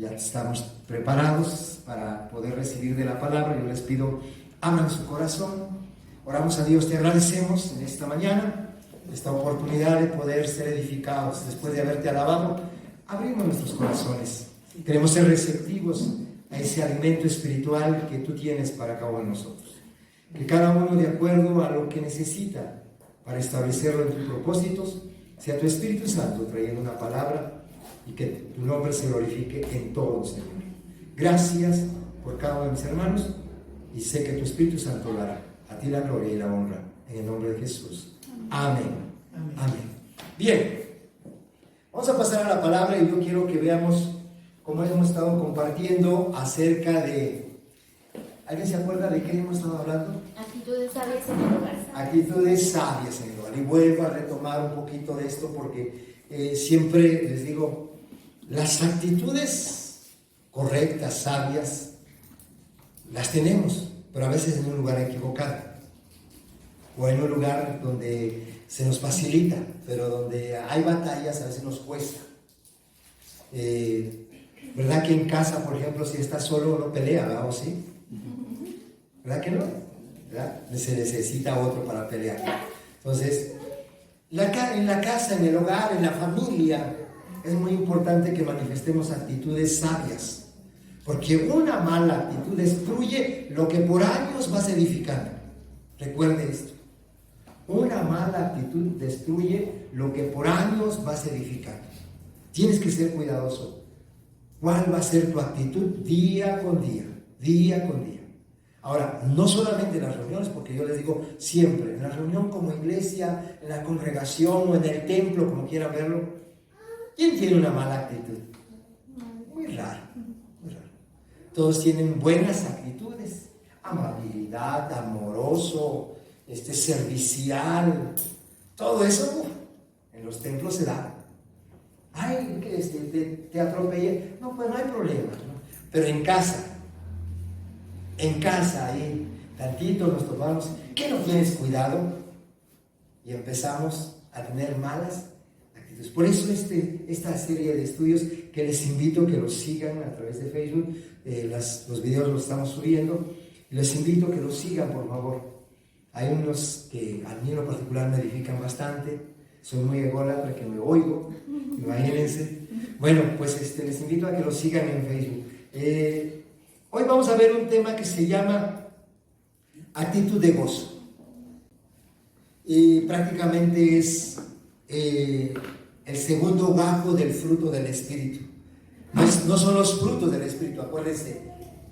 Ya estamos preparados para poder recibir de la palabra. Yo les pido, abran su corazón. Oramos a Dios, te agradecemos en esta mañana, esta oportunidad de poder ser edificados. Después de haberte alabado, abrimos nuestros corazones. Queremos ser receptivos a ese alimento espiritual que tú tienes para cada uno de nosotros. Que cada uno, de acuerdo a lo que necesita para establecerlo en tus propósitos, sea tu Espíritu Santo trayendo una palabra y que tu nombre se glorifique en todo, Señor. Gracias por cada uno de mis hermanos y sé que tu Espíritu Santo lo hará. A ti la gloria y la honra, en el nombre de Jesús. Amén. Amén. Amén. Bien, vamos a pasar a la palabra y yo quiero que veamos cómo hemos estado compartiendo acerca de... ¿Alguien se acuerda de qué hemos estado hablando? Actitudes sabias en el hogar. Actitudes sabias en el hogar. Y vuelvo a retomar un poquito de esto porque siempre les digo, las actitudes correctas, sabias, las tenemos, pero a veces en un lugar equivocado o en un lugar donde se nos facilita, pero donde hay batallas a veces nos cuesta. ¿Verdad que en casa, por ejemplo, si estás solo no pelea, ¿verdad? ¿O sí? ¿Verdad que no? ¿Verdad? Se necesita otro para pelear. Entonces, en la casa, en el hogar, en la familia, es muy importante que manifestemos actitudes sabias, porque una mala actitud destruye lo que por años vas edificando. Recuerde esto. Una mala actitud destruye lo que por años vas edificando. Tienes que ser cuidadoso. ¿Cuál va a ser tu actitud día con día? Día con día. Ahora, no solamente en las reuniones, porque yo les digo siempre, en la reunión como iglesia, en la congregación o en el templo, como quieran verlo, ¿quién tiene una mala actitud? Muy raro, muy raro. Todos tienen buenas actitudes, amabilidad, amoroso, servicial, todo eso en los templos se da. Ay, que te atropellé. No, pues no hay problema, ¿no? Pero en casa, ahí, tantito nos tomamos, ¿qué no tienes cuidado? Y empezamos a tener malas actitudes. Por eso esta serie de estudios que les invito a que los sigan a través de Facebook, los videos los estamos subiendo, y les invito a que los sigan, por favor. Hay unos que a mí en lo particular me edifican bastante, soy muy ególatra que me oigo, imagínense. Bueno, pues les invito a que los sigan en Facebook. Hoy vamos a ver un tema que se llama actitud de gozo. Y prácticamente es el segundo gajo del fruto del Espíritu. No son los frutos del Espíritu, acuérdense,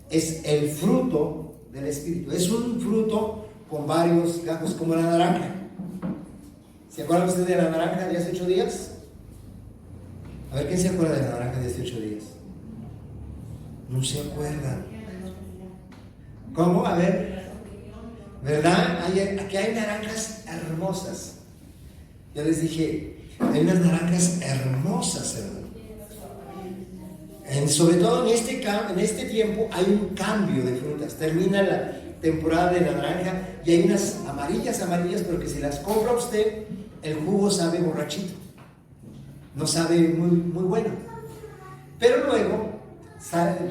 es el fruto del Espíritu. Es un fruto con varios gajos, como la naranja. ¿Se acuerdan ustedes de la naranja de hace 8 días? A ver, ¿quién se acuerda de la naranja de hace 8 días? No se acuerdan. ¿Cómo? A ver. ¿Verdad? Aquí hay naranjas hermosas. Yo les dije, hay unas naranjas hermosas, hermano. Sobre todo en este tiempo hay un cambio de frutas. Termina la temporada de la naranja y hay unas amarillas, pero que si las compra usted, el jugo sabe borrachito. No sabe muy, muy bueno. Pero luego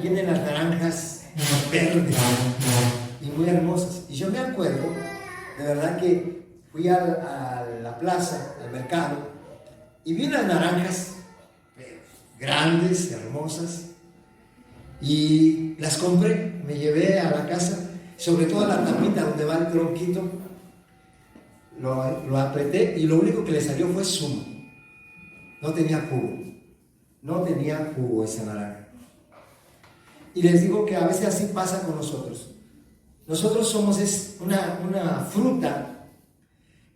vienen las naranjas verdes y muy hermosas. Y yo me acuerdo, de verdad, que fui a la plaza, al mercado, y vi unas naranjas grandes, hermosas, y las compré, me llevé a la casa, sobre todo a la tapita donde va el tronquito, lo apreté y lo único que le salió fue zumo. No tenía jugo esa naranja. Y les digo que a veces así pasa con nosotros. Nosotros somos una fruta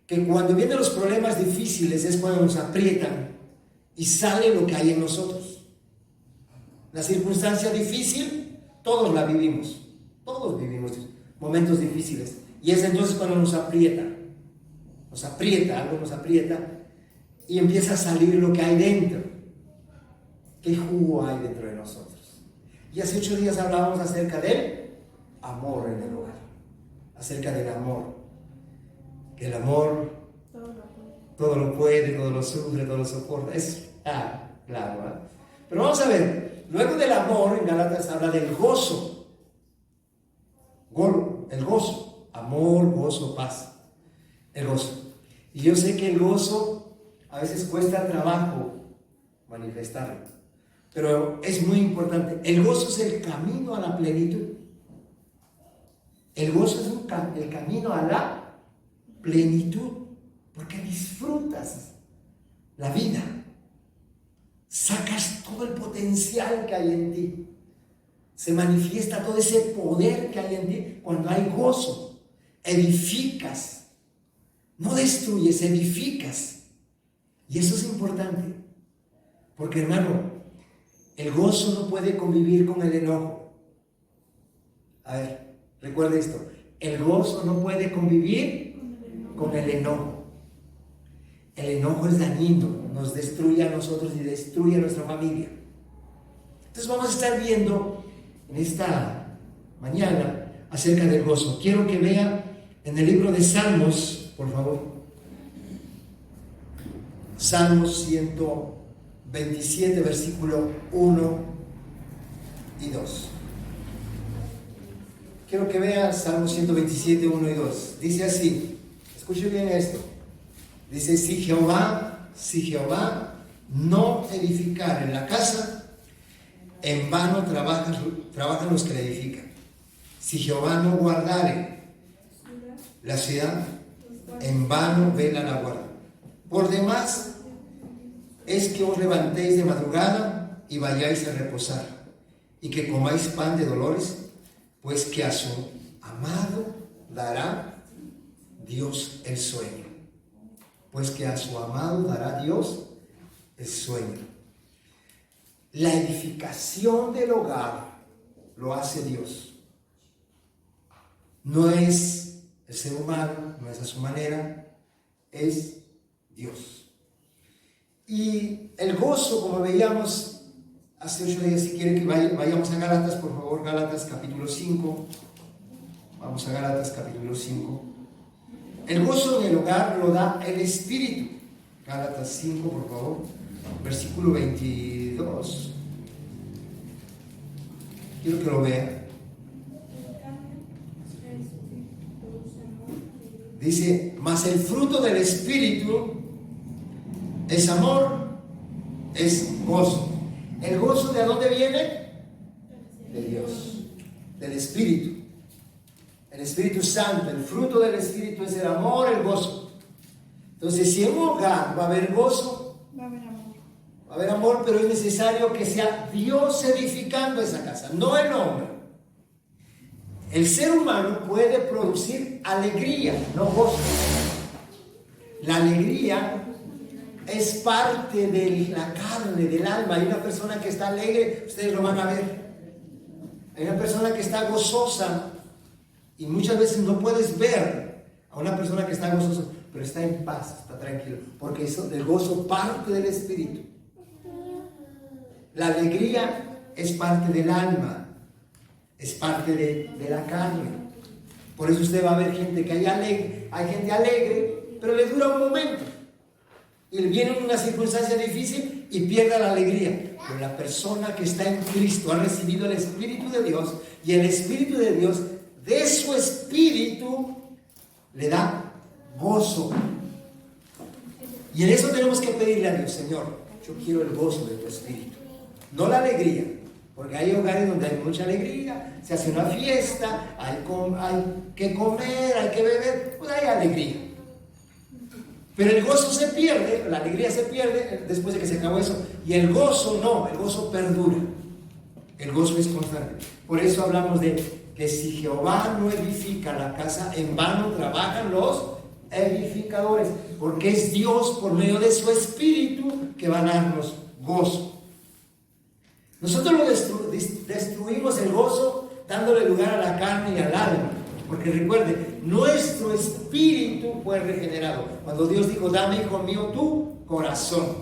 que cuando vienen los problemas difíciles es cuando nos aprietan y sale lo que hay en nosotros. La circunstancia difícil, todos la vivimos. Todos vivimos momentos difíciles. Y es entonces cuando nos aprieta, algo nos aprieta y empieza a salir lo que hay dentro. ¿Qué jugo hay dentro de nosotros? Y hace 8 días hablábamos acerca del amor en el hogar. Acerca del amor. Que el amor todo lo puede, todo lo sufre, todo lo soporta. Es claro, ¿verdad? Pero vamos a ver. luego del amor, en Gálatas habla del gozo. El gozo. Amor, gozo, paz. El gozo. Y yo sé que el gozo a veces cuesta trabajo manifestarlo, pero es muy importante. El gozo es el camino a la plenitud. El gozo es el camino a la plenitud, porque disfrutas la vida, sacas todo el potencial que hay en ti, se manifiesta todo ese poder que hay en ti cuando hay gozo. Edificas, no destruyes, edificas. Y eso es importante, porque hermano, el gozo no puede convivir con el enojo. A ver, recuerda esto, el gozo no puede convivir con el enojo. El enojo es dañino, nos destruye a nosotros y destruye a nuestra familia. Entonces vamos a estar viendo en esta mañana acerca del gozo. Quiero que vean en el libro de Salmos, por favor. Salmos 127, versículo 1 y 2. Quiero que vean Salmos 127, 1 y 2. Dice así, escuche bien esto. Dice, si Jehová no edificare la casa, en vano trabajan los que la edifican. Si Jehová no guardare la ciudad, en vano vela la guarda. Por demás, es que os levantéis de madrugada y vayáis a reposar, y que comáis pan de dolores, pues que a su amado dará Dios el sueño. Pues que a su amado dará Dios el sueño. La edificación del hogar lo hace Dios. No es el ser humano, no es a su manera, es Dios. Y el gozo, como veíamos hace 8 días, si quieren que vayamos a Gálatas, por favor, Gálatas capítulo 5. Vamos a Gálatas capítulo 5. El gozo en el hogar lo da el Espíritu. Gálatas 5, por favor, versículo 22. Quiero que lo vean. Dice, mas el fruto del Espíritu es amor, es gozo. ¿El gozo de dónde viene? De Dios, del Espíritu. El Espíritu Santo, el fruto del Espíritu es el amor, el gozo. Entonces, si en un hogar va a haber gozo, va a haber amor, pero es necesario que sea Dios edificando esa casa, no el hombre. El ser humano puede producir alegría, no gozo. La alegría es parte de la carne, del alma. Hay una persona que está alegre, ustedes lo van a ver. Hay una persona que está gozosa. Y muchas veces no puedes ver a una persona que está gozosa, pero está en paz, está tranquilo, porque eso, el gozo parte del Espíritu. La alegría es parte del alma, es parte de la carne. Por eso usted va a ver gente que hay gente alegre, pero le dura un momento. Y viene una circunstancia difícil y pierde la alegría. Pero la persona que está en Cristo ha recibido el Espíritu de Dios, y el Espíritu de Dios de su espíritu le da gozo. Y en eso tenemos que pedirle a Dios, Señor, yo quiero el gozo de tu espíritu, no la alegría, porque hay hogares donde hay mucha alegría, se hace una fiesta, hay que comer, hay que beber, pues hay alegría. Pero el gozo se pierde, la alegría se pierde después de que se acabó eso, y el gozo no, el gozo perdura, el gozo es constante. Por eso hablamos de que si Jehová no edifica la casa, en vano trabajan los edificadores, porque es Dios por medio de su Espíritu que va a darnos gozo. Nosotros destruimos el gozo dándole lugar a la carne y al alma, porque recuerde, nuestro espíritu fue regenerado. Cuando Dios dijo, dame, hijo mío, tu corazón.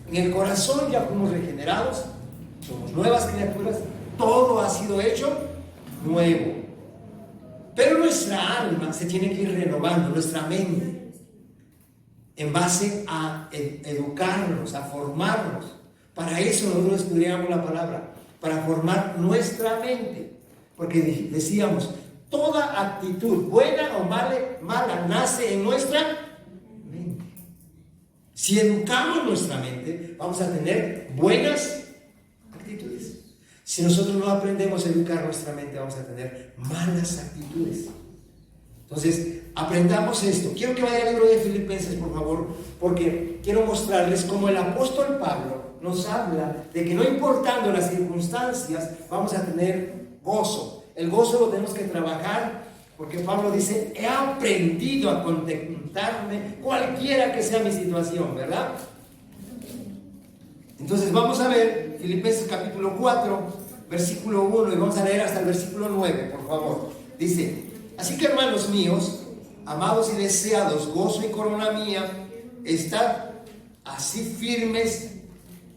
En el corazón ya fuimos regenerados, somos nuevas criaturas, todo ha sido hecho nuevo. Pero nuestra alma se tiene que ir renovando, nuestra mente, en base a educarnos, a formarnos. Para eso nosotros estudiamos la palabra, para formar nuestra mente. Porque decíamos, toda actitud, buena o mala, nace en nuestra mente. Si educamos nuestra mente, vamos a tener buenas actitudes. Si nosotros no aprendemos a educar nuestra mente, vamos a tener malas actitudes. Entonces, aprendamos esto. Quiero que vaya al libro de Filipenses, por favor, porque quiero mostrarles cómo el apóstol Pablo nos habla de que no importando las circunstancias, vamos a tener gozo. El gozo lo tenemos que trabajar, porque Pablo dice, he aprendido a contentarme cualquiera que sea mi situación, ¿verdad? Entonces vamos a ver Filipenses capítulo 4, versículo 1, y vamos a leer hasta el versículo 9, por favor. Dice, así que hermanos míos, amados y deseados, gozo y corona mía, estad así firmes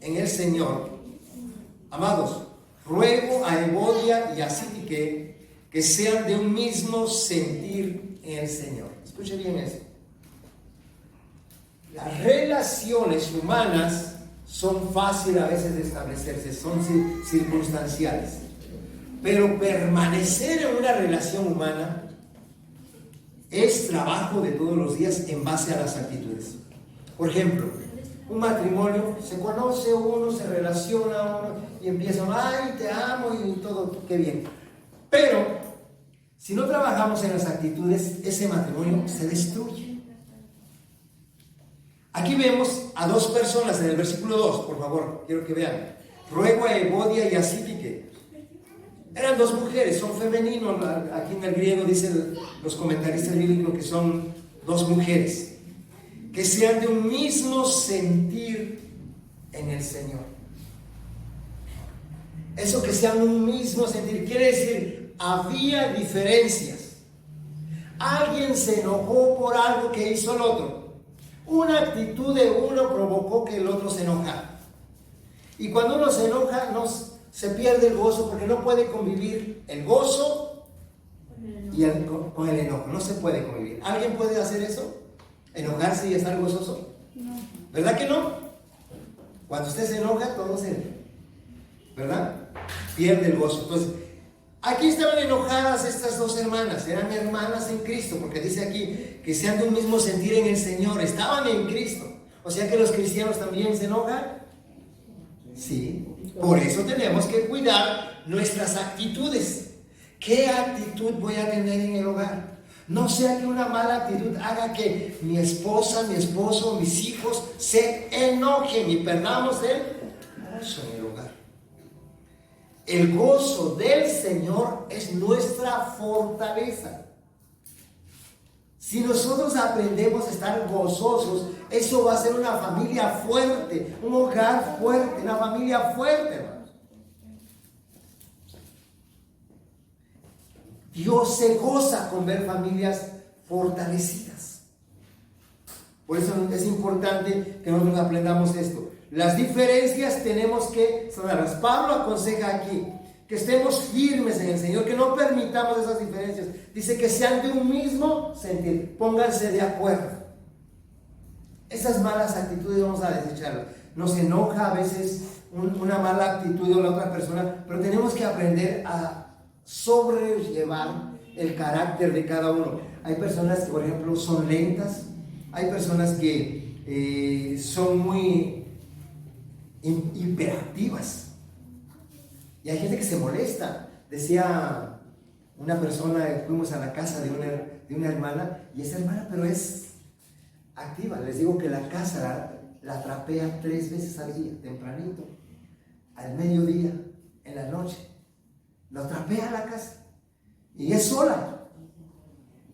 en el Señor. Amados, ruego a Evodia y a Síntique que sean de un mismo sentir en el Señor. Escuche bien eso. Las relaciones humanas son fáciles a veces de establecerse, son circunstanciales. Pero permanecer en una relación humana es trabajo de todos los días en base a las actitudes. Por ejemplo, un matrimonio, se conoce uno, se relaciona uno y empiezan, ay, te amo y todo, qué bien. Pero si no trabajamos en las actitudes, ese matrimonio se destruye. Aquí vemos a dos personas en el versículo 2, por favor, quiero que vean. Ruego a Evodia y a Síntique. Eran dos mujeres, son femeninos. Aquí en el griego dicen los comentaristas bíblicos que son dos mujeres. Que sean de un mismo sentir en el Señor. Eso que sean un mismo sentir quiere decir, había diferencias. Alguien se enojó por algo que hizo el otro. Una actitud de uno provocó que el otro se enojara. Y cuando uno se enoja, se pierde el gozo, porque no puede convivir el gozo con el enojo. No se puede convivir. ¿Alguien puede hacer eso? ¿Enojarse y estar gozoso? No. ¿Verdad que no? Cuando usted se enoja, todo se... ¿verdad? Pierde el gozo. Entonces, aquí estaban enojadas estas dos hermanas. Eran hermanas en Cristo, porque dice aquí que sean de un mismo sentir en el Señor. Estaban en Cristo. O sea que los cristianos también se enojan. Sí. Por eso tenemos que cuidar nuestras actitudes. ¿Qué actitud voy a tener en el hogar? No sea que una mala actitud haga que mi esposa, mi esposo, mis hijos se enojen y perdamos el gozo en el hogar. El gozo del Señor es nuestra fortaleza. Si nosotros aprendemos a estar gozosos, eso va a ser una familia fuerte, un hogar fuerte, una familia fuerte, hermanos. Dios se goza con ver familias fortalecidas. Por eso es importante que nosotros aprendamos esto. Las diferencias tenemos que sanarlas. Pablo aconseja aquí que estemos firmes en el Señor, que no permitamos esas diferencias. Dice que sean de un mismo sentir, pónganse de acuerdo. Esas malas actitudes vamos a desecharlas. Nos enoja a veces una mala actitud de la otra persona, pero tenemos que aprender a sobrellevar el carácter de cada uno. Hay personas que, por ejemplo, son lentas. Hay personas que son muy hiperactivas. Y hay gente que se molesta. Decía una persona, fuimos a la casa de una hermana, y esa hermana, pero es activa. Les digo que la casa la trapea 3 veces al día, tempranito, al mediodía, en la noche. Lo trapea la casa. Y es sola.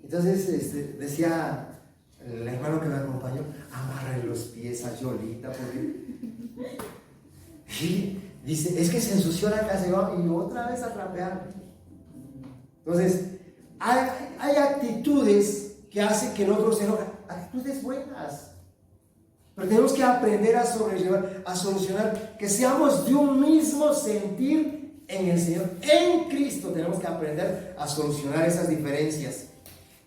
Entonces decía el hermano que me acompañó, amarre los pies a Yolita, porque... Y dice, es que se ensució la casa y otra vez a trapear. Entonces, hay actitudes que hacen que el otro se enoje. Actitudes buenas. Pero tenemos que aprender a sobrellevar, a solucionar, que seamos de un mismo sentir en el Señor. En Cristo tenemos que aprender a solucionar esas diferencias.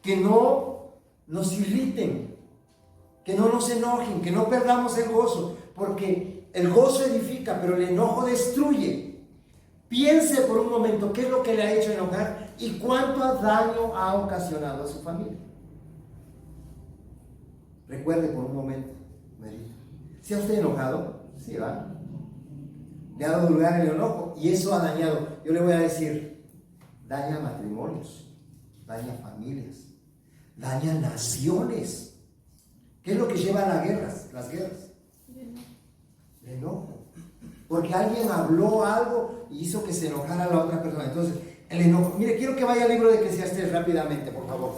Que no nos irriten, que no nos enojen, que no perdamos el gozo, porque el gozo edifica, pero el enojo destruye. Piense por un momento qué es lo que le ha hecho enojar y cuánto daño ha ocasionado a su familia. Recuerde por un momento, Marita. ¿Se ha usted enojado? Sí, va. Le ha dado lugar el enojo y eso ha dañado. Yo le voy a decir, daña matrimonios, daña familias, daña naciones. ¿Qué es lo que lleva a las guerras? El enojo. Porque alguien habló algo y hizo que se enojara a la otra persona. Entonces, el enojo. Mire, quiero que vaya al libro de Eclesiastés rápidamente, por favor.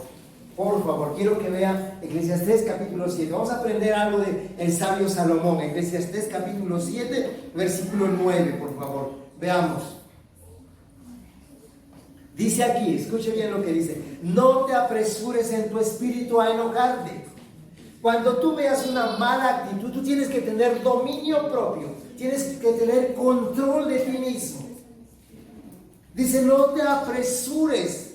Por favor, quiero que vea Eclesiastés capítulo 7. Vamos a aprender algo de el sabio Salomón. Eclesiastés capítulo 7, versículo 9, por favor. Veamos. Dice aquí, escuche bien lo que dice. No te apresures en tu espíritu a enojarte. Cuando tú veas una mala actitud, tú tienes que tener dominio propio. Tienes que tener control de ti mismo. Dice, no te apresures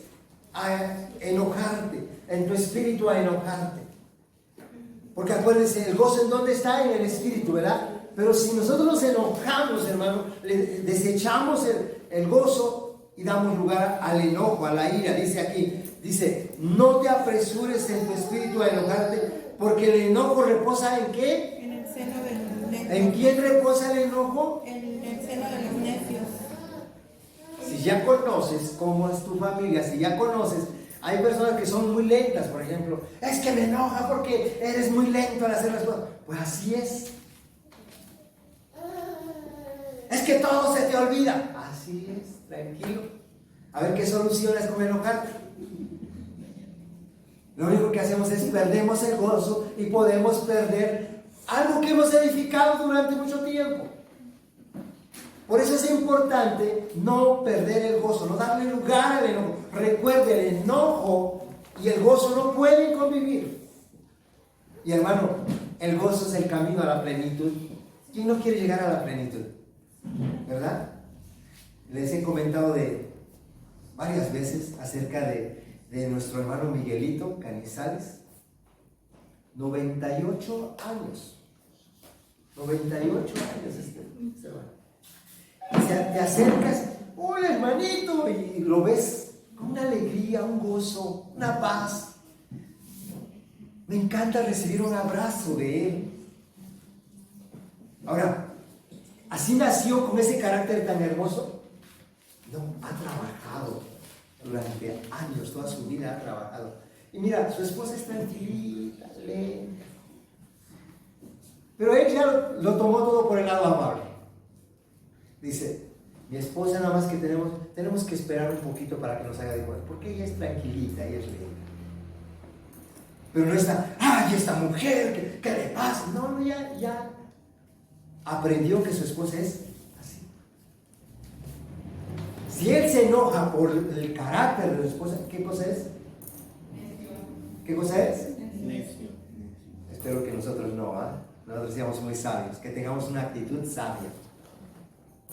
a enojarte, en tu espíritu a enojarte. Porque acuérdense, el gozo en dónde está, en el espíritu, ¿verdad? Pero si nosotros nos enojamos, hermano, desechamos el gozo y damos lugar al enojo, a la ira. Dice aquí, dice, no te apresures en tu espíritu a enojarte, porque el enojo reposa ¿en qué? En el seno de los necios. ¿En quién reposa el enojo? En el seno de los necios. Si ya conoces cómo es tu familia, si ya conoces, hay personas que son muy lentas, por ejemplo, es que me enoja porque eres muy lento al hacer las cosas. Pues así es. Es que todo se te olvida. Así es, tranquilo. A ver qué solucionas con enojarte. Lo único que hacemos es perdemos el gozo y podemos perder algo que hemos edificado durante mucho tiempo. Por eso es importante no perder el gozo, no darle lugar al enojo. Recuerde, el enojo y el gozo no pueden convivir. Y hermano, el gozo es el camino a la plenitud. ¿Quién no quiere llegar a la plenitud? ¿Verdad? Les he comentado varias veces acerca de nuestro hermano Miguelito Canizales. 98 años. 98 años este hermano. Te acercas, hola hermanito, y lo ves con una alegría, un gozo, una paz. Me encanta recibir un abrazo de él. Ahora, ¿así nació con ese carácter tan hermoso? No, ha trabajado durante años, toda su vida ha trabajado. Y mira, su esposa es tranquilita, lenta. Pero él ya lo tomó todo por el lado amable. Dice, mi esposa nada más que tenemos que esperar un poquito para que nos haga de comer, porque ella es tranquilita, ella es lenta. Pero no está, ¡ay, esta mujer! ¿Qué le pasa? No, ya aprendió que su esposa es así. Si él se enoja por el carácter de su esposa, ¿qué cosa es? ¿Qué cosa es? Necio. Espero que nosotros no, nosotros seamos muy sabios, que tengamos una actitud sabia.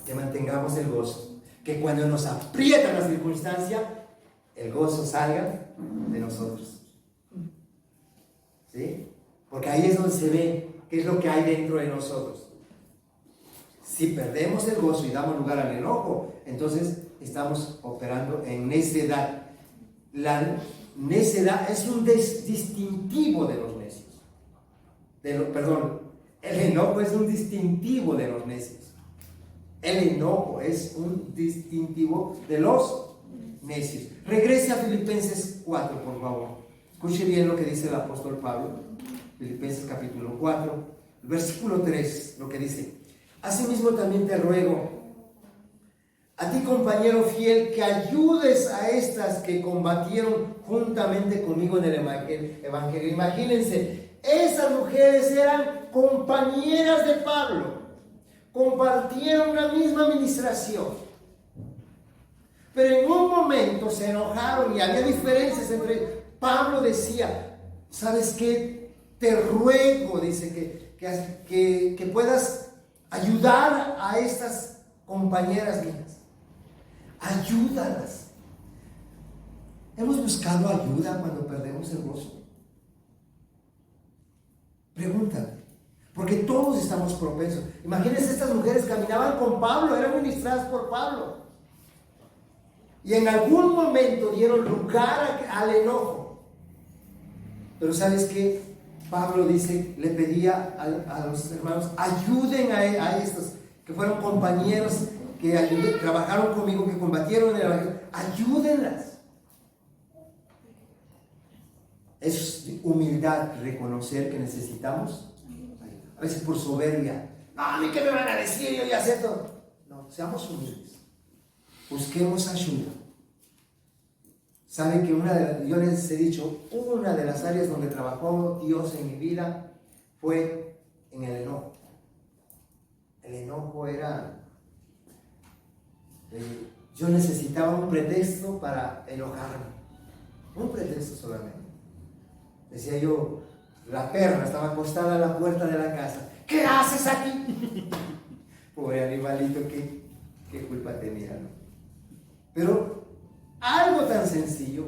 Que mantengamos el gozo, que cuando nos aprieta la circunstancia, el gozo salga de nosotros. ¿Sí? Porque ahí es donde se ve qué es lo que hay dentro de nosotros. Si perdemos el gozo y damos lugar al enojo, entonces estamos operando en necedad. La necedad es un distintivo de los necios. El enojo es un distintivo de los necios. El enojo es un distintivo de los necios. Regrese a Filipenses 4, por favor. Escuche bien lo que dice el apóstol Pablo. Filipenses capítulo 4, versículo 3, lo que dice. Asimismo también te ruego, a ti compañero fiel, que ayudes a estas que combatieron juntamente conmigo en el evangelio. Imagínense, esas mujeres eran compañeras de Pablo. Compartieron la misma administración, pero en un momento se enojaron y había diferencias entre Pablo decía, ¿sabes qué? Te ruego, dice, que puedas ayudar a estas compañeras mías. Ayúdalas. ¿Hemos buscado ayuda cuando perdemos el gozo? Pregúntate. Porque todos estamos propensos. Imagínense, estas mujeres caminaban con Pablo, eran ministradas por Pablo. Y en algún momento dieron lugar al enojo. Pero ¿sabes qué? Pablo dice, le pedía a los hermanos, ayuden a estos que fueron compañeros, que trabajaron conmigo, que combatieron en el evangelio, ayúdenlas. Es humildad reconocer que necesitamos. A veces por soberbia, no, a mí qué me van a decir, yo ya sé todo. No, seamos humildes, busquemos ayuda. Saben que yo les he dicho, una de las áreas donde trabajó Dios en mi vida fue en el enojo. El enojo era, yo necesitaba un pretexto para enojarme, un pretexto solamente. Decía yo, la perra estaba acostada en la puerta de la casa, ¿qué haces aquí? Pobre animalito, qué culpa tenía, ¿no? Pero algo tan sencillo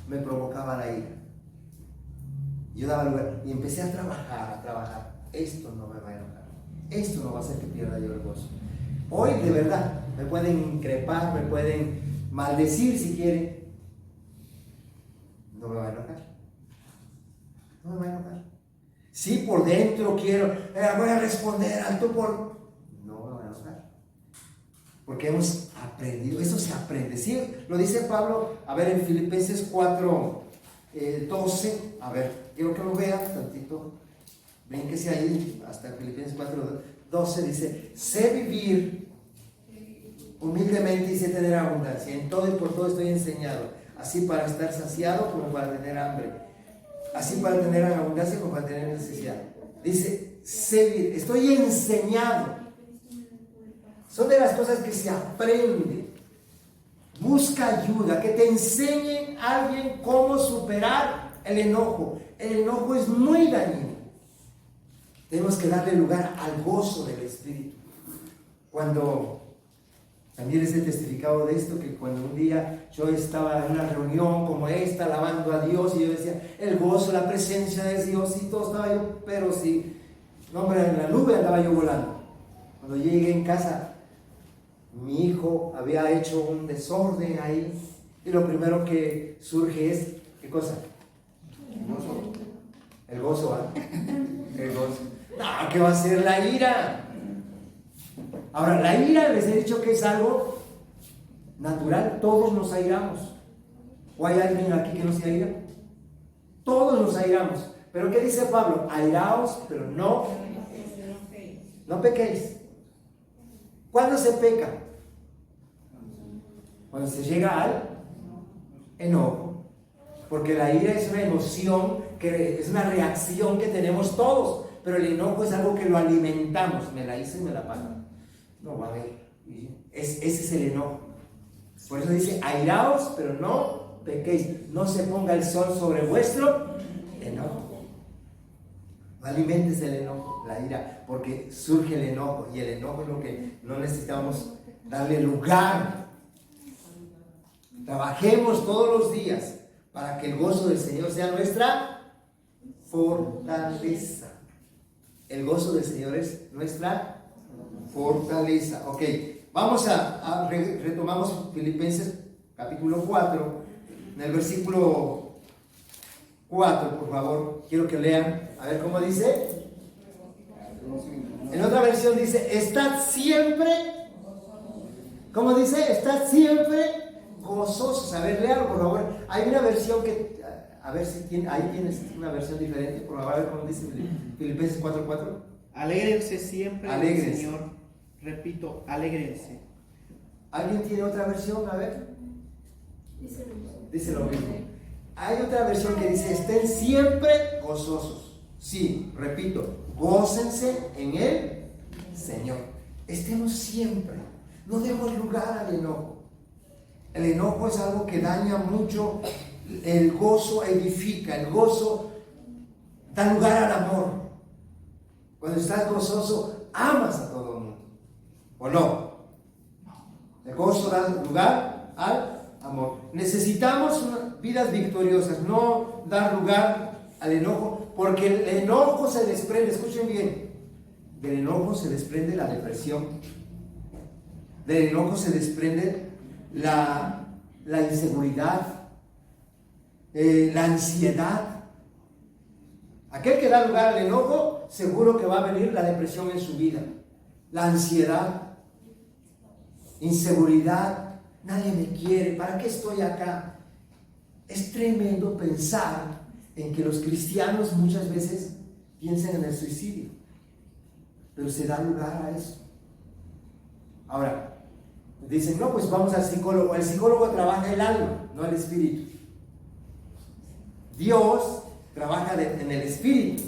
me provocaba la ira. Yo daba lugar y empecé a trabajar. Esto no me va a enojar. Esto no va a hacer que pierda yo el gozo. Hoy, de verdad, me pueden increpar, me pueden maldecir si quieren. No me va a enojar. No me va a enojar. Si por dentro quiero, voy a responder al tú por... No me va a enojar. Porque hemos aprendido, eso se aprende. Sí, lo dice Pablo, a ver, en Filipenses 4, 12, a ver, quiero que lo vean tantito, brínquese ahí, hasta Filipenses 4, 12, dice, sé vivir humildemente y sé tener abundancia, en todo y por todo estoy enseñado, así para estar saciado como para tener hambre, así para tener abundancia como para tener necesidad. Dice, sé vivir, estoy enseñado. Son de las cosas que se aprende. Busca ayuda, que te enseñe alguien cómo superar el enojo. El enojo es muy dañino. Tenemos que darle lugar al gozo del Espíritu. Cuando, también les he testificado de esto, que cuando un día yo estaba en una reunión como esta, alabando a Dios, y yo decía, el gozo, la presencia de Dios, y todo estaba yo, pero sí, no, hombre, en la nube andaba yo volando. Cuando llegué en casa, mi hijo había hecho un desorden ahí, y lo primero que surge es, ¿qué cosa? El gozo. El gozo, ¿va? El gozo. No, ¿qué va a ser la ira? Ahora, la ira, les he dicho que es algo natural, todos nos airamos. ¿O hay alguien aquí que no se aira? Todos nos airamos. ¿Pero qué dice Pablo? Airaos, pero no pequéis. ¿Cuándo se peca? Cuando se llega al enojo. Porque la ira es una emoción, es una reacción que tenemos todos. Pero el enojo es algo que lo alimentamos. Me la hice y me la pagan. No, va a ver. Ese es el enojo. Por eso dice, airaos, pero no pequéis. No se ponga el sol sobre vuestro enojo. No alimentes el enojo, la ira, porque surge el enojo. Y el enojo es lo que no necesitamos darle lugar. Trabajemos todos los días para que el gozo del Señor sea nuestra fortaleza. El gozo del Señor es nuestra fortaleza. Ok, vamos retomamos Filipenses capítulo 4, en el versículo 4, por favor, quiero que lean, a ver cómo dice. En otra versión dice, estad siempre, ¿cómo dice? Estad siempre gozosos. A ver, léalo, por favor. Hay una versión que, a ver si tiene, ahí tienes una versión diferente, por favor, a ver cómo dice Filipenses 4:4. Alégrense siempre en el Señor. Repito, alégrense. ¿Alguien tiene otra versión? A ver. Dice lo mismo. Hay otra versión que dice, estén siempre gozosos. Sí, repito, gócense en el Señor. Estemos siempre. No demos lugar al enojo. El enojo es algo que daña mucho. El gozo edifica. El gozo da lugar al amor. Cuando estás gozoso, amas a todo el mundo. ¿O no? El gozo da lugar al amor. Necesitamos vidas victoriosas, no dar lugar al enojo, porque el enojo se desprende, escuchen bien, del enojo se desprende la depresión, del enojo se desprende la la inseguridad, la ansiedad. Aquel que da lugar al enojo, seguro que va a venir la depresión en su vida, la ansiedad, inseguridad, nadie me quiere, ¿para qué estoy acá? Es tremendo pensar en que los cristianos muchas veces piensan en el suicidio, pero se da lugar a eso. Ahora, dicen, no, pues vamos al psicólogo. El psicólogo trabaja el alma, no el espíritu. Dios trabaja en el espíritu.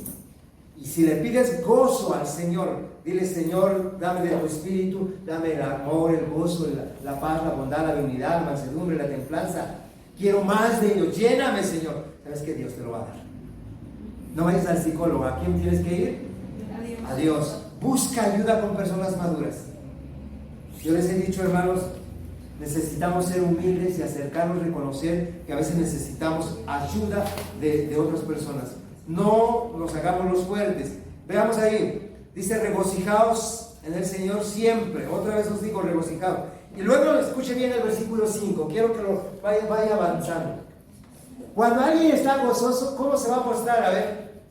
Y si le pides gozo al Señor, dile, Señor, dame de tu espíritu, dame el amor, el gozo, la paz, la bondad, la benignidad, la mansedumbre, la templanza. Quiero más de ello, lléname, Señor. ¿Sabes qué? Dios te lo va a dar. No vayas al psicólogo. ¿A quién tienes que ir? A Dios. Busca ayuda con personas maduras. Yo les he dicho, hermanos, necesitamos ser humildes y acercarnos, reconocer que a veces necesitamos ayuda de otras personas. No nos hagamos los fuertes. Veamos ahí, dice, regocijaos en el Señor siempre. Otra vez os digo, regocijaos. Y luego escuche bien el versículo 5. Quiero que lo vaya avanzando. Cuando alguien está gozoso, ¿cómo se va a mostrar? A ver,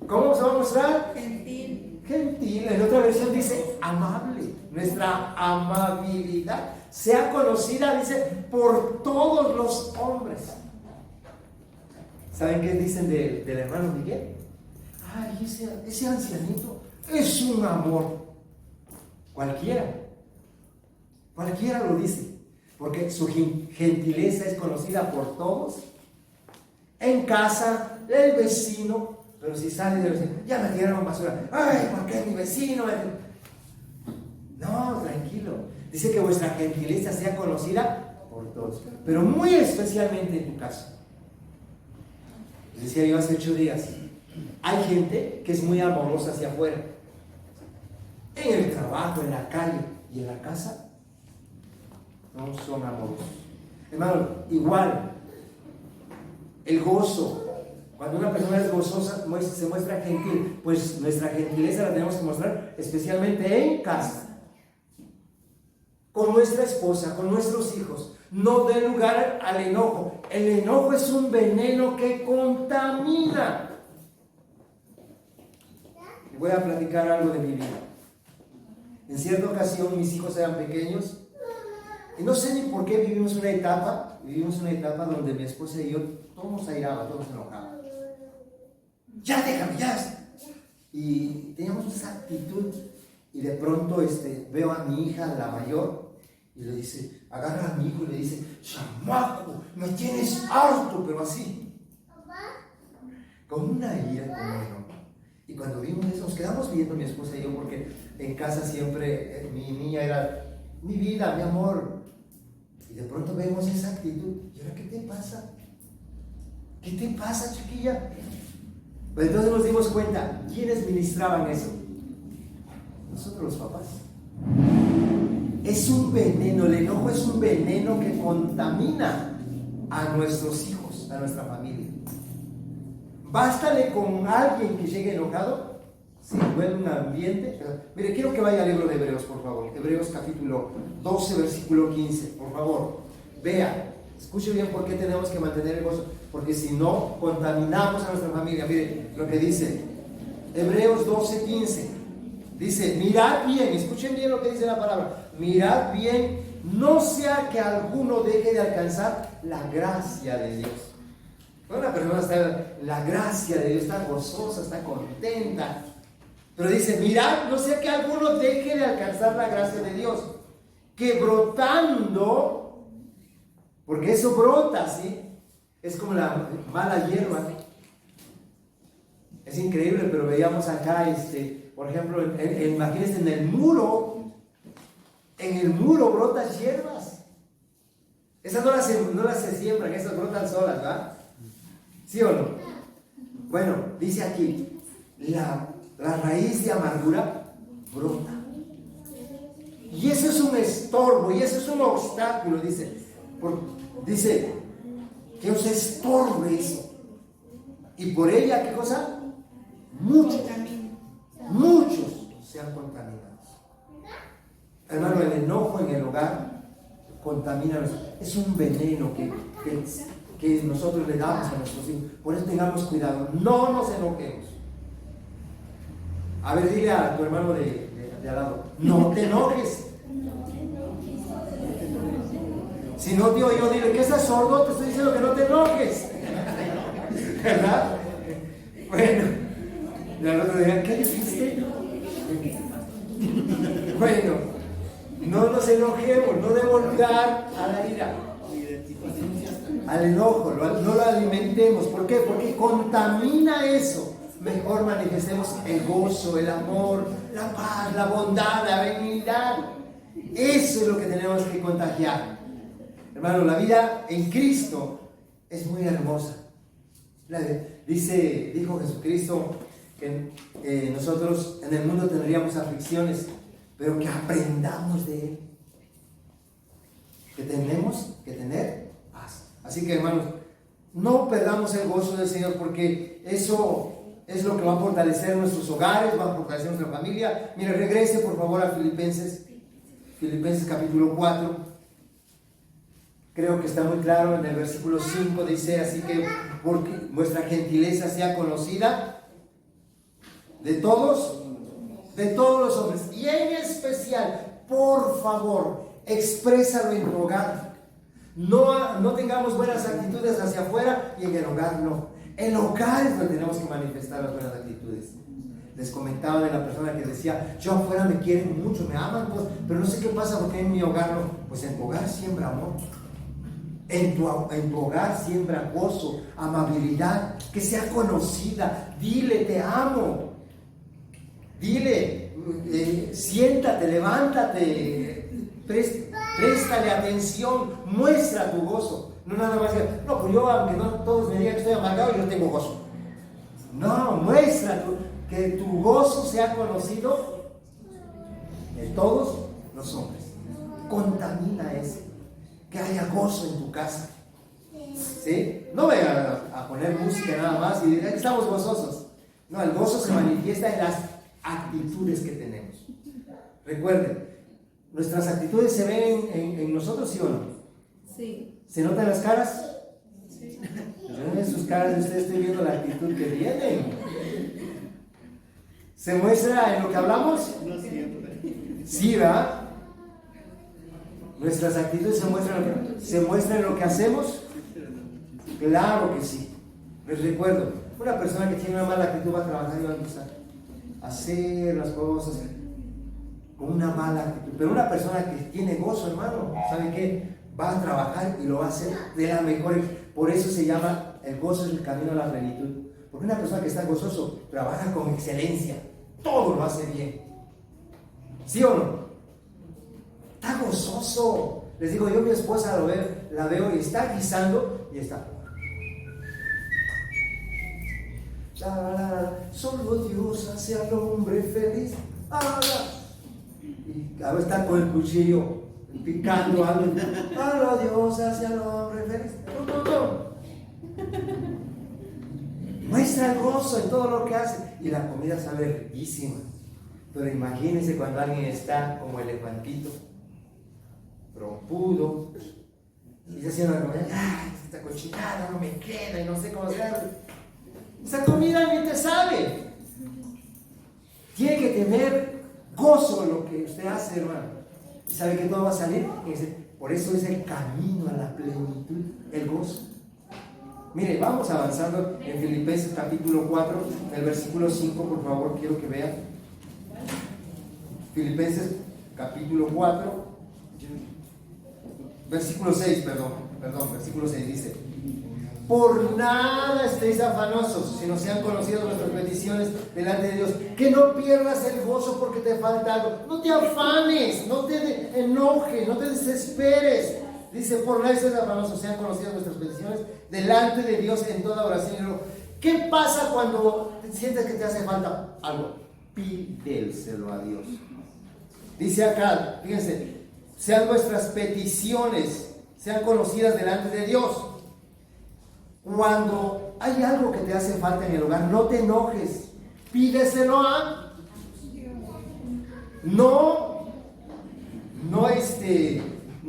¿cómo se va a mostrar? Gentil. Gentil. En otra versión dice amable. Nuestra amabilidad sea conocida, dice, por todos los hombres. ¿Saben qué dicen del hermano Miguel? Ay, ese ancianito es un amor. Cualquiera lo dice, porque su gentileza es conocida por todos. En casa, el vecino, pero si sale del vecino, ya me tiraron basura. Ay, ¿por qué mi vecino? No, tranquilo. Dice que vuestra gentileza sea conocida por todos, pero muy especialmente en tu caso. Decía yo hace 8 días, hay gente que es muy amorosa hacia afuera, en el trabajo, en la calle y en la casa no son amorosos. Hermano, igual el gozo, cuando una persona es gozosa se muestra gentil, pues nuestra gentileza la tenemos que mostrar especialmente en casa, con nuestra esposa, con nuestros hijos. No dé lugar al enojo. El enojo es un veneno que contamina. Les voy a platicar algo de mi vida. En cierta ocasión mis hijos eran pequeños y no sé ni por qué vivimos una etapa donde mi esposa y yo todos nos airábamos, todos nos enojábamos. Ya déjame, ya. Y teníamos esa actitud y de pronto veo a mi hija, la mayor, y le dice, agarra a mi hijo y le dice, chamaco, me tienes harto, pero así, con una ira, con un enojo. Y cuando vimos eso, nos quedamos viendo mi esposa y yo, porque en casa siempre mi niña era mi vida, mi amor. Y de pronto vemos esa actitud. ¿Y ahora qué te pasa? ¿Qué te pasa, chiquilla? Pues entonces nos dimos cuenta, ¿quiénes ministraban eso? Nosotros los papás. Es un veneno, el enojo es un veneno que contamina a nuestros hijos, a nuestra familia. Bástale con alguien que llegue enojado, si vuelve un ambiente. Mire, quiero que vaya al libro de Hebreos, por favor. Hebreos capítulo 12, versículo 15, por favor. Vea, escuche bien por qué tenemos que mantener el gozo, porque si no, contaminamos a nuestra familia. Mire lo que dice Hebreos 12, 15. Dice, mirad bien, escuchen bien lo que dice la palabra. Mirad bien, no sea que alguno deje de alcanzar la gracia de Dios. Una persona está, la gracia de Dios, está gozosa, está contenta. Pero dice, mirad, no sea que alguno deje de alcanzar la gracia de Dios. Que brotando, porque eso brota, ¿sí? Es como la mala hierba. Es increíble, pero veíamos acá, por ejemplo, imagínense en el muro brotan hierbas. Esas no las se siembran, esas brotan solas, ¿verdad? ¿Sí o no? Bueno, dice aquí, la raíz de amargura brota. Y eso es un estorbo, y eso es un obstáculo, dice. Dice, que os estorbe eso. Y por ella, ¿qué cosa? Muchos sean contaminados. Hermano, el enojo en el hogar contamina. Es un veneno que nosotros le damos a nuestros hijos. Por eso tengamos cuidado, no nos enojemos. A ver, dile a tu hermano de al lado, no te enojes. Si no te oigo, dile, ¿qué estás sordo? Te estoy diciendo que no te enojes. ¿Verdad? Bueno, y al otro día, ¿qué dijiste? Bueno, no nos enojemos, no demos lugar a la ira, al enojo, no lo alimentemos. ¿Por qué? Porque contamina eso. Mejor manifestemos el gozo, el amor, la paz, la bondad, la benignidad. Eso es lo que tenemos que contagiar. Hermano, la vida en Cristo es muy hermosa. Dijo Jesucristo que nosotros en el mundo tendríamos aflicciones, pero que aprendamos de Él. Que tenemos que tener paz. Así que, hermanos, no perdamos el gozo del Señor, porque eso es lo que va a fortalecer nuestros hogares, va a fortalecer nuestra familia. Mire, regrese por favor a Filipenses capítulo 4. Creo que está muy claro en el versículo 5, dice, así que porque vuestra gentileza sea conocida de todos los hombres, y en especial, por favor, exprésalo en tu hogar. No tengamos buenas actitudes hacia afuera y en el hogar no. El hogar es donde tenemos que manifestar las buenas actitudes. Les comentaba de la persona que decía, yo afuera me quieren mucho, me aman, pues, pero no sé qué pasa porque en mi hogar no. Pues en tu hogar siembra amor. En tu hogar siembra gozo, amabilidad, que sea conocida. Dile, te amo. Dile, siéntate, levántate, préstale atención, muestra tu gozo. No nada más que, no, pues yo, aunque no todos me digan que estoy amargado, yo tengo gozo. No, muestra que tu gozo sea conocido de todos los hombres. Contamina eso. Que haya gozo en tu casa. ¿Sí? No vayan a poner música nada más y decir, estamos gozosos. No, el gozo se manifiesta en las actitudes que tenemos. Recuerden, nuestras actitudes se ven en nosotros, ¿sí o no? Sí. ¿Se notan las caras? Sí. Yo en sus caras de ustedes estoy viendo la actitud que tienen. ¿Se muestra en lo que hablamos? No siempre. Sí, ¿verdad? ¿Nuestras actitudes se muestran en lo que hacemos? Claro que sí. Les recuerdo, una persona que tiene una mala actitud va a trabajar y va a empezar a hacer las cosas con una mala actitud. Pero una persona que tiene gozo, hermano, ¿sabe qué? Va a trabajar y lo va a hacer de la mejor. Por eso se llama el gozo es el camino a la plenitud. Porque una persona que está gozoso trabaja con excelencia. Todo lo hace bien. ¿Sí o no? Está gozoso. Les digo, yo mi esposa la veo y está guisando y está. Solo Dios hace al hombre feliz. Y ahora está con el cuchillo picando algo. Solo Dios hace al hombre feliz. Muestra el gozo en todo lo que hace. Y la comida sabe riquísima. Pero imagínense cuando alguien está como elefantito, trompudo, y está haciendo la comida, esta cochinada no me queda y no sé cómo hacerlo. Esa comida ni te sabe. Tiene que tener gozo en lo que usted hace, hermano. ¿Y sabe que todo va a salir? Por eso es el camino a la plenitud, el gozo. Mire, vamos avanzando en Filipenses capítulo 4, en el versículo 5, por favor, quiero que vean. Filipenses capítulo 4, versículo 6, versículo 6 dice: por nada estéis afanosos, sino sean conocidas nuestras peticiones delante de Dios. Que no pierdas el gozo porque te falta algo. No te afanes, no te enojes, no te desesperes. Dice, por nada estéis afanosos, sean conocidas nuestras peticiones delante de Dios en toda oración y ruego. ¿Qué pasa cuando sientes que te hace falta algo? Pídelselo a Dios. Dice acá, fíjense, sean vuestras peticiones, sean conocidas delante de Dios. Cuando hay algo que te hace falta en el hogar, no te enojes, pídeselo a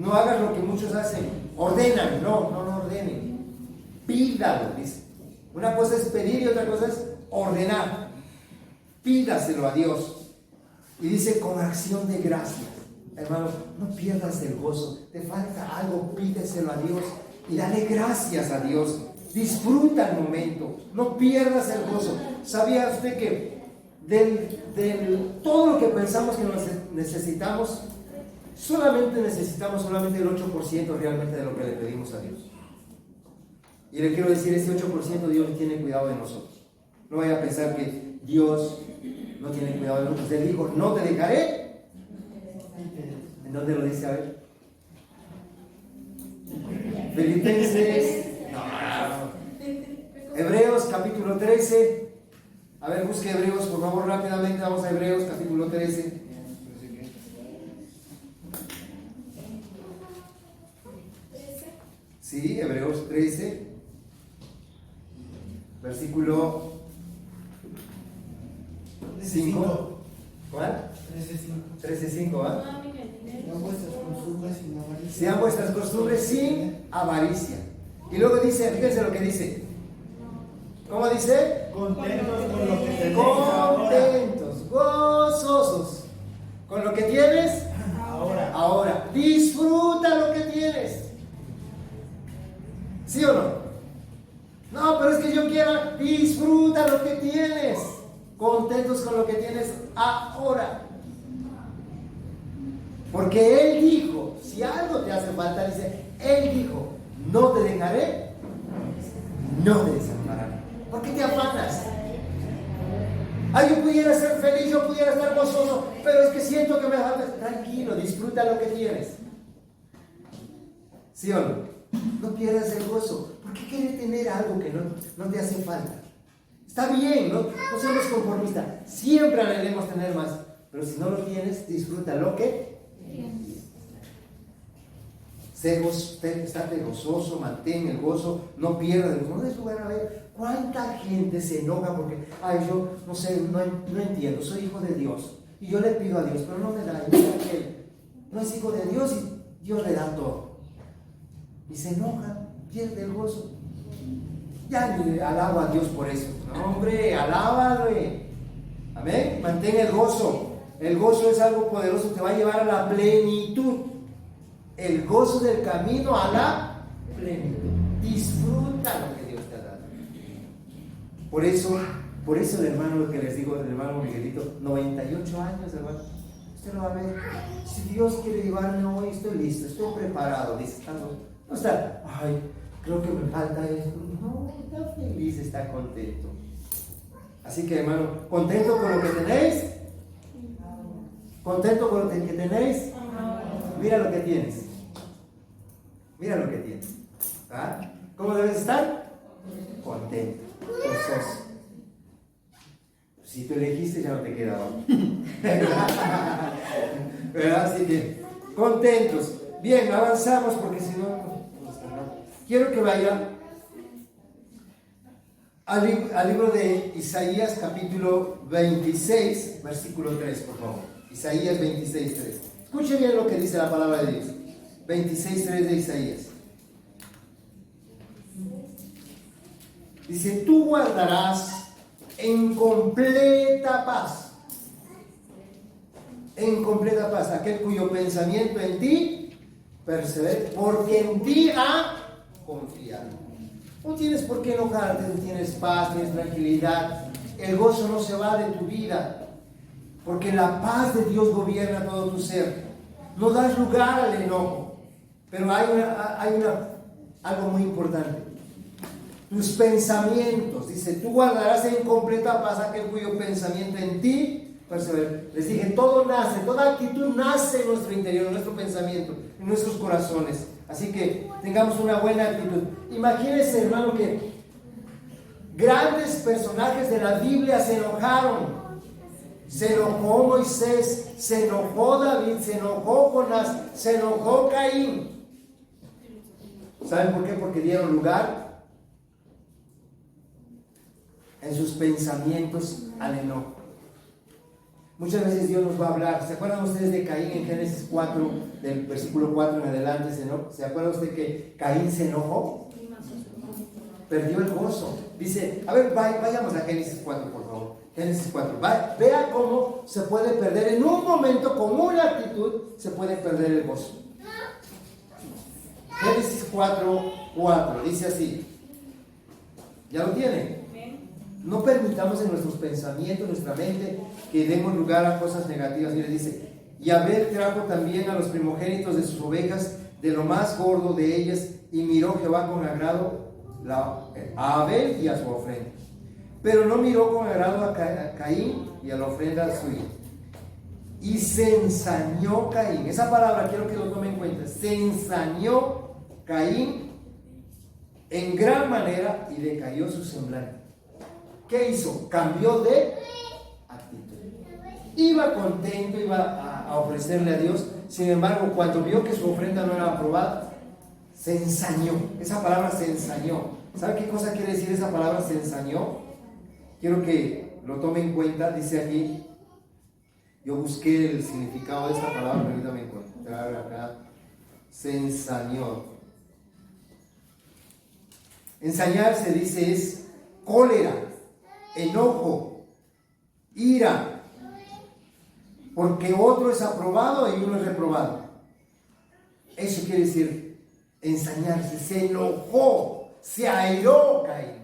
No hagas lo que muchos hacen. Ordenan. No ordenen. Pídalo, dice. Una cosa es pedir y otra cosa es ordenar. Pídaselo a Dios. Y dice con acción de gracias. Hermano, no pierdas el gozo. Te falta algo, pídeselo a Dios. Y dale gracias a Dios. Disfruta el momento. No pierdas el gozo. ¿Sabía usted que todo lo que pensamos que necesitamos, necesitamos solamente el 8% realmente de lo que le pedimos a Dios? Y le quiero decir, ese 8% Dios tiene cuidado de nosotros. No vaya a pensar que Dios no tiene cuidado de nosotros. Él dijo, no te dejaré. ¿En dónde lo dice? A ver. Filipenses. Hebreos capítulo 13. A ver, busque Hebreos, por favor, rápidamente. Vamos a Hebreos capítulo 13. Sí, Hebreos 13. Versículo 5. ¿Cuál? 13:5, ¿va? Sean vuestras costumbres sin avaricia. Y luego dice, fíjense lo que dice. ¿Cómo dice? Contentos con lo que tenéis ahora. Contentos, gozosos con lo que tienes ahora. Disfruta lo que tienes. ¿Sí o no? No, pero es que yo quiero. Disfruta lo que tienes. Contentos con lo que tienes ahora. Porque Él dijo, si algo te hace falta, dice, Él dijo, no te dejaré, no te desampararé. ¿Por qué te afanas? Ay, yo pudiera ser feliz, yo pudiera estar gozoso, pero es que siento que me falta. Tranquilo, disfruta lo que tienes. ¿Sí o no? No pierdas el gozo. ¿Por qué quieres tener algo que no te hace falta? Está bien, no somos conformistas. Siempre anhelemos tener más. Pero si no lo tienes, disfruta lo que estate gozoso, mantén el gozo, no pierdas el gozo. No des lugar a ver cuánta gente se enoja porque, ay, yo no sé, no entiendo, soy hijo de Dios y yo le pido a Dios, pero no me da. Y mira que él no es hijo de Dios y Dios le da todo. Y se enoja, pierde el gozo. Ya ni alaba a Dios por eso. No, hombre, alábale. Amén. Mantén el gozo. El gozo es algo poderoso, te va a llevar a la plenitud. El gozo del camino a la plenitud. Disfruta lo que Dios te ha dado. Por eso el hermano, lo que les digo, el hermano Miguelito, 98 años, hermano. Usted lo va a ver. Si Dios quiere llevarme hoy, estoy listo, estoy preparado. Dice, no está, ay, creo que me falta esto. No, está feliz, está contento. Así que, hermano, contento con lo que tenéis. ¿Contento con lo que tenéis? Mira lo que tienes. Mira lo que tienes. ¿Ah? ¿Cómo debes estar? Contento, gozoso. Si tú elegiste, ya no te queda ¿verdad? Así que, contentos. Bien, avanzamos porque si no... Quiero que vaya al libro de Isaías, capítulo 26, versículo 3, por favor. Isaías 26, 3. Escuche bien lo que dice la palabra de Dios. 26, 3 de Isaías. Dice, tú guardarás en completa paz. En completa paz. Aquel cuyo pensamiento en ti persevera, porque en ti ha confiado. No tienes por qué enojarte, tú tienes paz, tienes tranquilidad. El gozo no se va de tu vida. Porque la paz de Dios gobierna todo tu ser. No das lugar al enojo. Pero hay algo muy importante. Tus pensamientos. Dice, tú guardarás en completa paz aquel cuyo pensamiento en ti persevera. Les dije, todo nace, toda actitud nace en nuestro interior, en nuestro pensamiento, en nuestros corazones. Así que tengamos una buena actitud. Imagínense, hermano, que grandes personajes de la Biblia se enojaron. Se enojó Moisés, se enojó David, se enojó Jonás, se enojó Caín. ¿Saben por qué? Porque dieron lugar en sus pensamientos al enojo. Muchas veces Dios nos va a hablar. ¿Se acuerdan ustedes de Caín en Génesis 4, del versículo 4 en adelante? ¿Se acuerdan usted que Caín se enojó? Perdió el gozo. Dice, a ver, vayamos a Génesis 4, por favor. Génesis 4. Vea cómo se puede perder en un momento, con una actitud, se puede perder el gozo. Génesis 4, dice así. ¿Ya lo tienen? No permitamos en nuestros pensamientos, nuestra mente, que demos lugar a cosas negativas. Mire, dice, y Abel trajo también a los primogénitos de sus ovejas, de lo más gordo de ellas, y miró Jehová con agrado a Abel y a su ofrenda. Pero no miró con agrado a Caín y a la ofrenda suya. Y se ensañó Caín. Esa palabra quiero que lo tomen en cuenta. Se ensañó Caín en gran manera y decayó su semblante. ¿Qué hizo? Cambió de actitud. Iba contento, iba a ofrecerle a Dios. Sin embargo, cuando vio que su ofrenda no era aprobada, se ensañó. Esa palabra se ensañó. ¿Sabe qué cosa quiere decir esa palabra se ensañó? Quiero que lo tome en cuenta. Dice aquí, yo busqué el significado de esta palabra, pero ahorita me encuentro acá. Se ensañó. Ensañar se dice es cólera, enojo, ira, porque otro es aprobado y uno es reprobado. Eso quiere decir ensañarse. Se enojó, se airó Caín.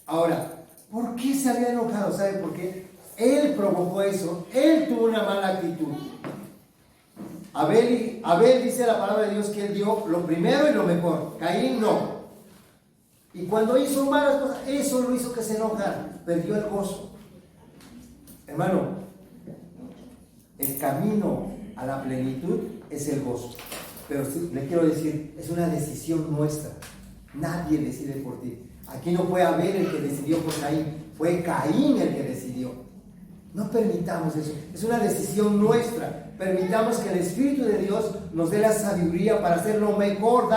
Ahora, ¿por qué se había enojado? ¿Sabe por qué? Él provocó eso, él tuvo una mala actitud. Abel dice la palabra de Dios que él dio lo primero y lo mejor. Caín no. Y cuando hizo malas cosas, eso lo hizo que se enojara, perdió el gozo. Hermano, el camino a la plenitud es el gozo. Pero sí, le quiero decir, es una decisión nuestra. Nadie decide por ti. Aquí no fue Abel el que decidió por Caín, fue Caín el que decidió. No permitamos eso, es una decisión nuestra. Permitamos que el Espíritu de Dios nos dé la sabiduría para hacer lo mejor,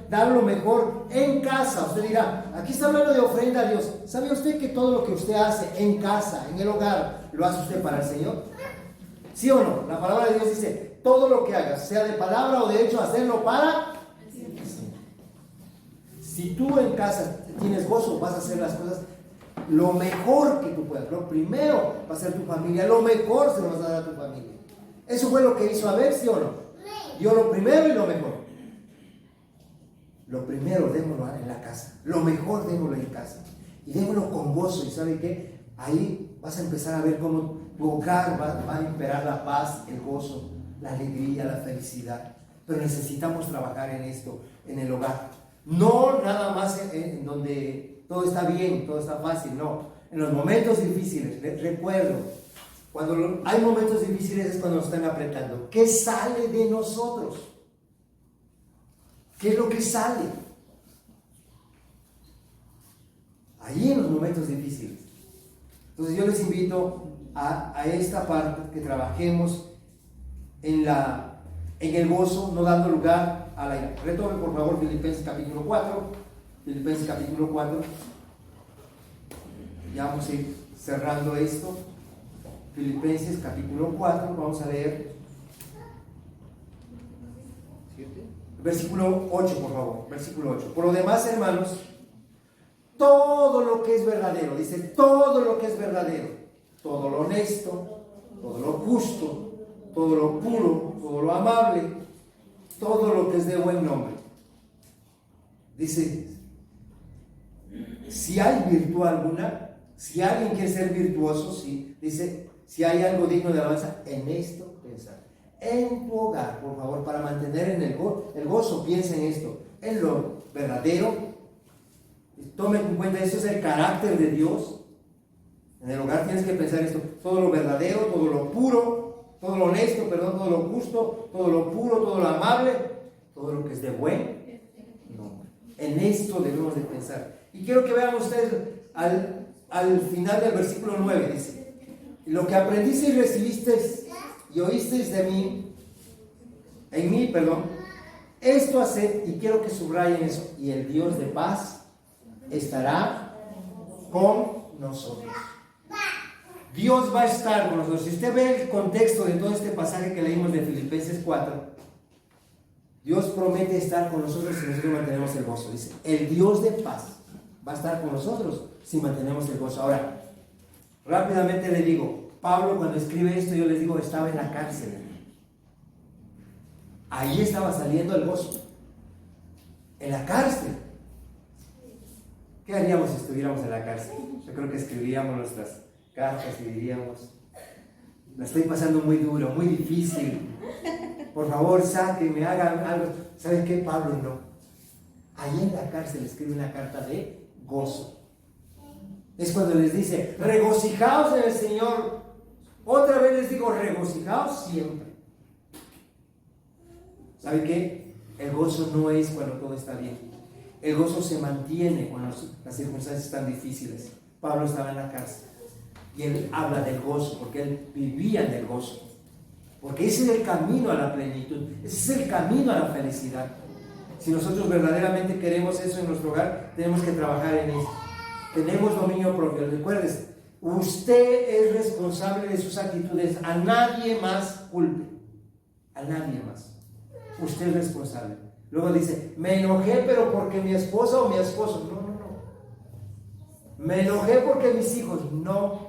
dar lo mejor en casa. Usted dirá, aquí está hablando de ofrenda a Dios. ¿Sabe usted que todo lo que usted hace en casa, en el hogar, lo hace usted para el Señor? ¿Sí o no? La palabra de Dios dice, todo lo que hagas, sea de palabra o de hecho, hacerlo para el Señor. Si tú en casa tienes gozo, vas a hacer las cosas lo mejor que tú puedas. Lo primero va a ser tu familia, lo mejor se lo vas a dar a tu familia. Eso fue lo que hizo Abel, ¿sí o no? Dio lo primero y lo mejor. Lo primero démoslo en la casa, lo mejor démoslo en casa. Y démoslo con gozo. ¿Y sabe qué? Ahí vas a empezar a ver cómo tu hogar va a imperar la paz, el gozo, la alegría, la felicidad. Pero necesitamos trabajar en esto, en el hogar. No nada más en donde todo está bien, todo está fácil, no. En los momentos difíciles, recuerdo, cuando hay momentos difíciles es cuando nos están apretando. ¿Qué sale de nosotros? ¿Qué es lo que sale? Ahí en los momentos difíciles. Entonces yo les invito a esta parte, que trabajemos en el gozo, no dando lugar a la ira. Retome por favor Filipenses capítulo 4. Filipenses capítulo 4. Ya vamos a ir cerrando esto. Filipenses capítulo 4, vamos a leer versículo 8, por favor. Versículo 8. Por lo demás, hermanos, todo lo que es verdadero, dice, todo lo que es verdadero, todo lo honesto, todo lo justo, todo lo puro, todo lo amable, todo lo que es de buen nombre. Dice, si hay virtud alguna, si alguien quiere ser virtuoso, sí, dice, si hay algo digno de alabanza, en esto pensar. En tu hogar, por favor, para mantener en el gozo, piensa en esto, en lo verdadero. Tomen en cuenta, eso es el carácter de Dios. En el hogar tienes que pensar esto, todo lo verdadero, todo lo puro, todo lo honesto, todo lo justo, todo lo puro, todo lo amable, todo lo que es de buen nombre. En esto debemos de pensar. Y quiero que vean ustedes al final del versículo 9, dice, lo que aprendiste y recibisteis y oísteis de mí, esto haced, y quiero que subrayen eso, y el Dios de paz estará con nosotros. Dios va a estar con nosotros. Si usted ve el contexto de todo este pasaje que leímos de Filipenses 4, Dios promete estar con nosotros si nosotros mantenemos el gozo. Dice, el Dios de paz va a estar con nosotros si mantenemos el gozo. Ahora, rápidamente le digo, Pablo cuando escribe esto, yo les digo, estaba en la cárcel. Ahí estaba saliendo el gozo. En la cárcel. ¿Qué haríamos si estuviéramos en la cárcel? Yo creo que escribiríamos nuestras cartas y diríamos, la estoy pasando muy duro, muy difícil. Por favor, sáquenme, hagan algo. ¿Saben qué? Pablo no. Ahí en la cárcel escribe una carta de gozo. Es cuando les dice, regocijaos en el Señor. Otra vez les digo, regocijaos siempre. ¿Saben qué? El gozo no es cuando todo está bien. El gozo se mantiene cuando las circunstancias están difíciles. Pablo estaba en la cárcel y él habla del gozo porque él vivía en el gozo. Porque ese es el camino a la plenitud, ese es el camino a la felicidad. Si nosotros verdaderamente queremos eso en nuestro hogar, tenemos que trabajar en eso. Tenemos dominio propio. Recuerden, usted es responsable de sus actitudes. A nadie más culpe. A nadie más. Usted es responsable. Luego dice, me enojé pero porque mi esposa o mi esposo. No. Me enojé porque mis hijos. No.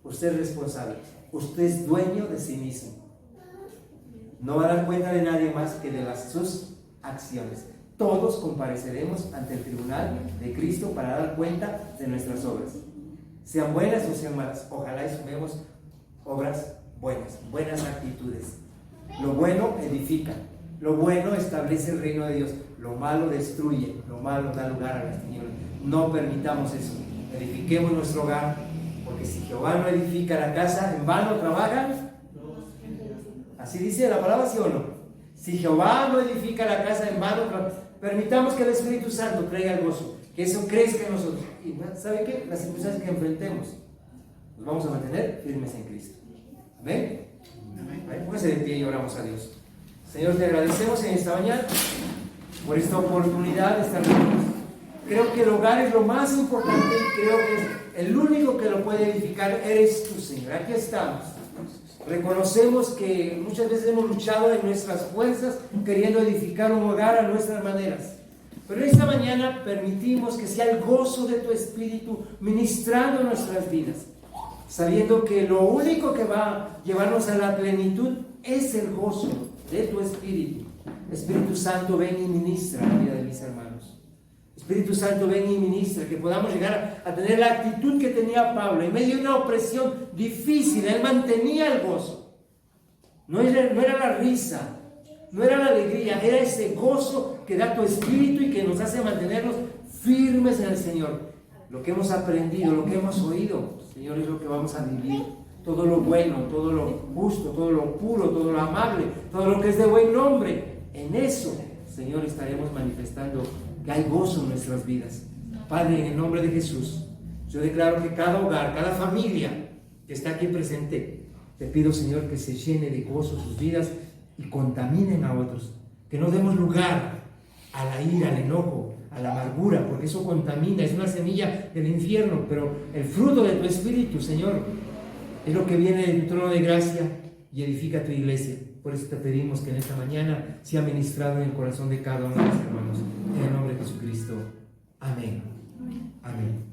Usted es responsable. Usted es dueño de sí mismo. No va a dar cuenta de nadie más que de sus acciones. Todos compareceremos ante el tribunal de Cristo para dar cuenta de nuestras obras. Sean buenas o sean malas. Ojalá sumemos obras buenas actitudes. Lo bueno edifica. Lo bueno establece el reino de Dios. Lo malo destruye. Lo malo da lugar a las tinieblas. No permitamos eso. Edifiquemos nuestro hogar. Porque si Jehová no edifica la casa, en vano trabajan. Así dice la palabra, ¿sí o no? Si Jehová no edifica la casa, en vano trabajan. Permitamos que el Espíritu Santo traiga el gozo. Que eso crezca en nosotros. Y ¿sabe qué? Las circunstancias que enfrentemos, nos vamos a mantener firmes en Cristo. ¿Amén? Póngase de pie y oramos a Dios. Señor, te agradecemos en esta mañana por esta oportunidad de estar juntos. Creo que el hogar es lo más importante y creo que es el único que lo puede edificar. Eres tú, Señor. Aquí estamos. Reconocemos que muchas veces hemos luchado en nuestras fuerzas queriendo edificar un hogar a nuestras maneras. Pero esta mañana permitimos que sea el gozo de tu Espíritu ministrando nuestras vidas, sabiendo que lo único que va a llevarnos a la plenitud es el gozo de tu Espíritu. Espíritu Santo, ven y ministra la vida de mis hermanos. Espíritu Santo, ven y ministra, que podamos llegar a tener la actitud que tenía Pablo. En medio de una opresión difícil, él mantenía el gozo. No era la risa, no era la alegría, era ese gozo que da tu Espíritu y que nos hace mantenernos firmes en el Señor. Lo que hemos aprendido, lo que hemos oído, Señor, es lo que vamos a vivir. Todo lo bueno, todo lo justo, todo lo puro, todo lo amable, todo lo que es de buen nombre. En eso, Señor, estaremos manifestando que hay gozo en nuestras vidas. Padre, en el nombre de Jesús, yo declaro que cada hogar, cada familia que está aquí presente, te pido, Señor, que se llene de gozo sus vidas y contaminen a otros. Que no demos lugar a la ira, al enojo, a la amargura, porque eso contamina, es una semilla del infierno. Pero el fruto de tu Espíritu, Señor, es lo que viene de tu trono de gracia y edifica tu iglesia. Por eso te pedimos que en esta mañana sea ministrado en el corazón de cada uno de los hermanos. En el nombre de Jesucristo. Amén. Amén.